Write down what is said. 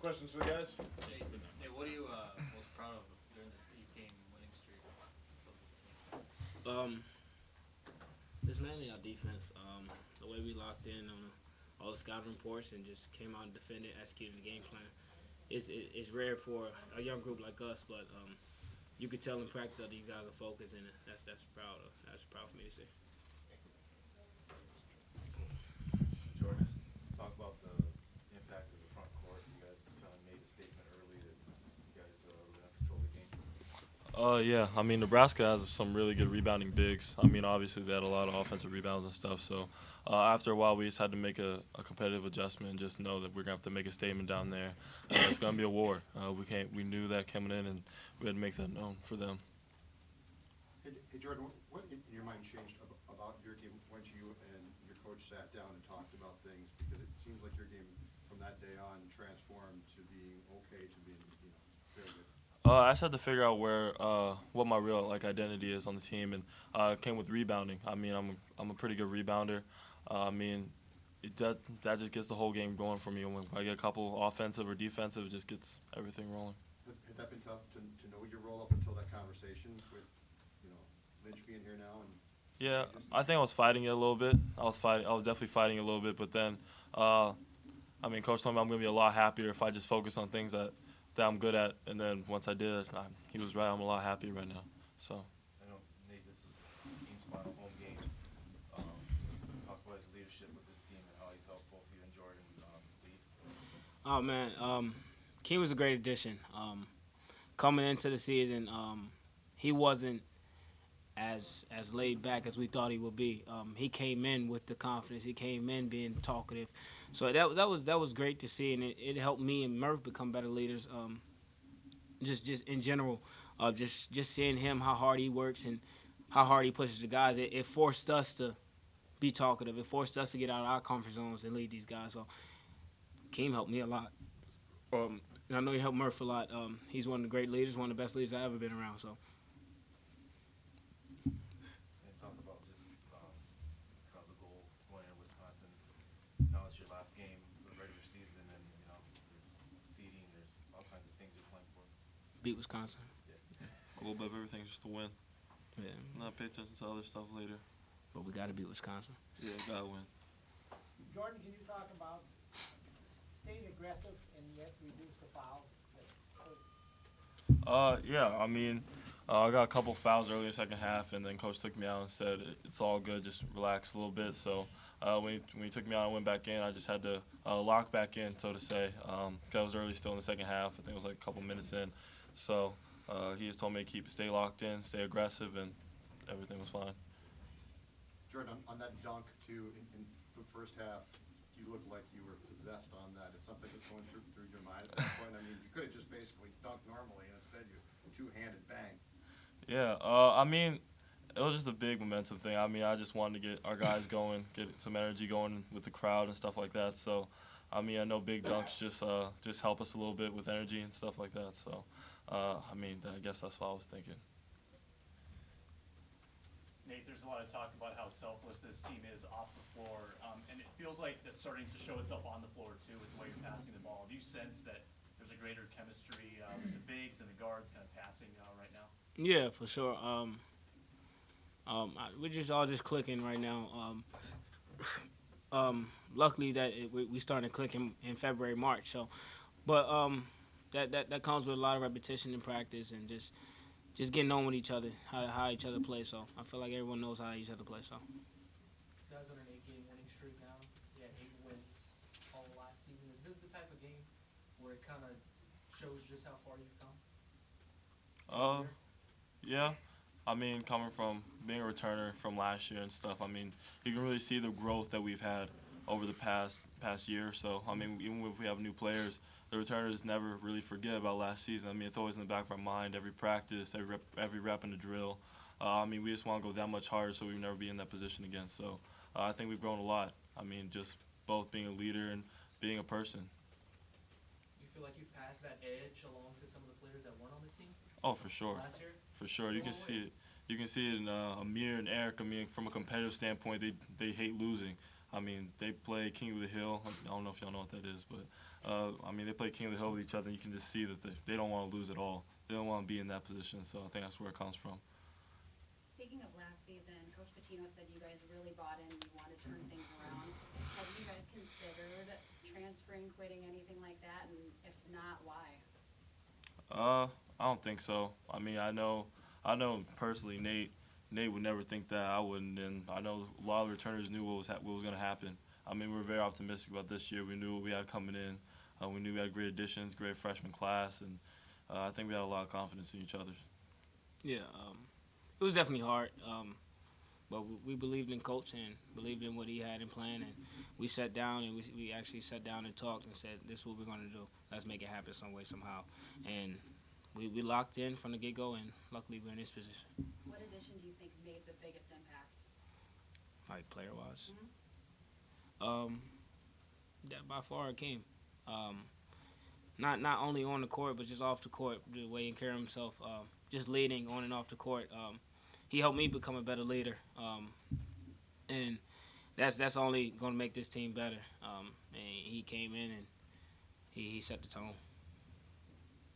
Questions for the guys? Hey, what are you most proud of during this 8-game winning streak of this team? Um, it's mainly our defense. The way we locked in on all the scouting reports and just came out and defended, executed the game plan. It's rare for a young group like us, but you could tell in practice that these guys are focused, and that's proud for me to see. Jordan, just talk about the impact of the front court. You guys kind of made a statement early that you guys were going to control the game. Yeah. I mean, Nebraska has some really good rebounding bigs. I mean, obviously they had a lot of offensive rebounds and stuff. So after a while, we just had to make a competitive adjustment and just know that we're gonna have to make a statement down there. It's gonna be a war. We knew that coming in, and we had to make that known for them. Hey Jordan, what in your mind changed about your game once you and your coach sat down and talked about things? Because it seems like your game from that day on transformed to being okay to being, very good. I just had to figure out what my real identity is on the team, and it came with rebounding. I mean, I'm a pretty good rebounder. I mean, that just gets the whole game going for me. When I get a couple offensive or defensive, it just gets everything rolling. Had that been tough to know your role up until that conversation with, Lynch being here now? Yeah, I think I was fighting it a little bit. I was definitely fighting it a little bit, but then, I mean, Coach told me I'm going to be a lot happier if I just focus on things that I'm good at. And then once I did, he was right. I'm a lot happier right now. So. I know, Nate, this is the team's final home game. Talk about his leadership with this team and how he's helped both you and Jordan lead. Oh man, King was a great addition. Coming into the season, he wasn't as laid back as we thought he would be. He came in with the confidence. He came in being talkative. So that was great to see, and it helped me and Murph become better leaders. Just in general, just seeing him, how hard he works and how hard he pushes the guys. It forced us to be talkative. It forced us to get out of our comfort zones and lead these guys. So Keem helped me a lot. And I know he helped Murph a lot. He's one of the great leaders, one of the best leaders I've ever been around. So. And talk about just kind of the goal going into Wisconsin. Now it's your last game of the regular season, and there's seeding, there's all kinds of things you're playing for. Beat Wisconsin. Yeah. Goal above everything is just to win. Yeah. Not pay attention to other stuff later. But we got to beat Wisconsin. Yeah, gotta win. Jordan, can you talk about staying aggressive and yet reduce the fouls? Yeah, I mean, I got a couple fouls early in the second half, and then Coach took me out and said, it's all good, just relax a little bit. So when he took me out and went back in, I just had to lock back in, so to say. It was early still in the second half. I think it was like a couple minutes in. So he just told me to stay locked in, stay aggressive, and everything was fine. Jordan, on that dunk, too, in the first half, you looked like you were possessed on that. Is something that's going through your mind at that point? I mean, you could have just basically dunked normally, and instead you two-handed bang. Yeah, I mean, it was just a big momentum thing. I mean, I just wanted to get our guys going, get some energy going with the crowd and stuff like that. So, I mean, I know big dunks just help us a little bit with energy and stuff like that. So, I mean, I guess that's what I was thinking. Nate, there's a lot of talk about how selfless this team is off the floor, and it feels like that's starting to show itself on the floor, too, with the way you're passing the ball. Do you sense that there's a greater chemistry with the bigs and the guards kind of passing right now? Yeah, for sure. We're just all just clicking right now. Luckily that we started clicking in February, March. So, but that comes with a lot of repetition in practice and just getting on with each other, how each other play. So I feel like everyone knows how each other play. So. You guys on an 8-game winning streak now. You had 8 wins all last season. Is this the type of game where it kind of shows just how far you've come? Yeah. I mean, coming from being a returner from last year and stuff, I mean, you can really see the growth that we've had over the past year or so. I mean, even if we have new players, the returners never really forget about last season. I mean, it's always in the back of our mind, every practice, every rep in the drill. I mean, we just want to go that much harder so we never be in that position again. So I think we've grown a lot. I mean, just both being a leader and being a person. You feel like you've passed that edge along to some of the players that weren't on this team? Oh, for sure. Last year? For sure. You can see it. You can see it in Amir and Eric. I mean, from a competitive standpoint, they hate losing. I mean, they play King of the Hill. I don't know if y'all know what that is, but I mean, they play King of the Hill with each other. And you can just see that they don't want to lose at all. They don't want to be in that position. So I think that's where it comes from. Speaking of last season, Coach Pitino said you guys really bought in, you want to turn things around. Have you guys considered transferring, quitting, anything like that? And if not, why? I don't think so. I mean, I know personally Nate would never think that. I wouldn't, and I know a lot of returners knew what was going to happen. I mean, we were very optimistic about this year. We knew what we had coming in. We knew we had great additions, great freshman class, and I think we had a lot of confidence in each other. Yeah, it was definitely hard, but we believed in Coach and believed in what he had in plan, and we sat down and we actually sat down and talked and said, this is what we're going to do. Let's make it happen some way, somehow. And we locked in from the get-go, and luckily we're in this position. What addition do you think made the biggest impact? Like player-wise. Mm-hmm. That by far it came. Not only on the court, but just off the court, the way he carried himself, just leading on and off the court. He helped me become a better leader, and that's only going to make this team better. And he came in and he set the tone.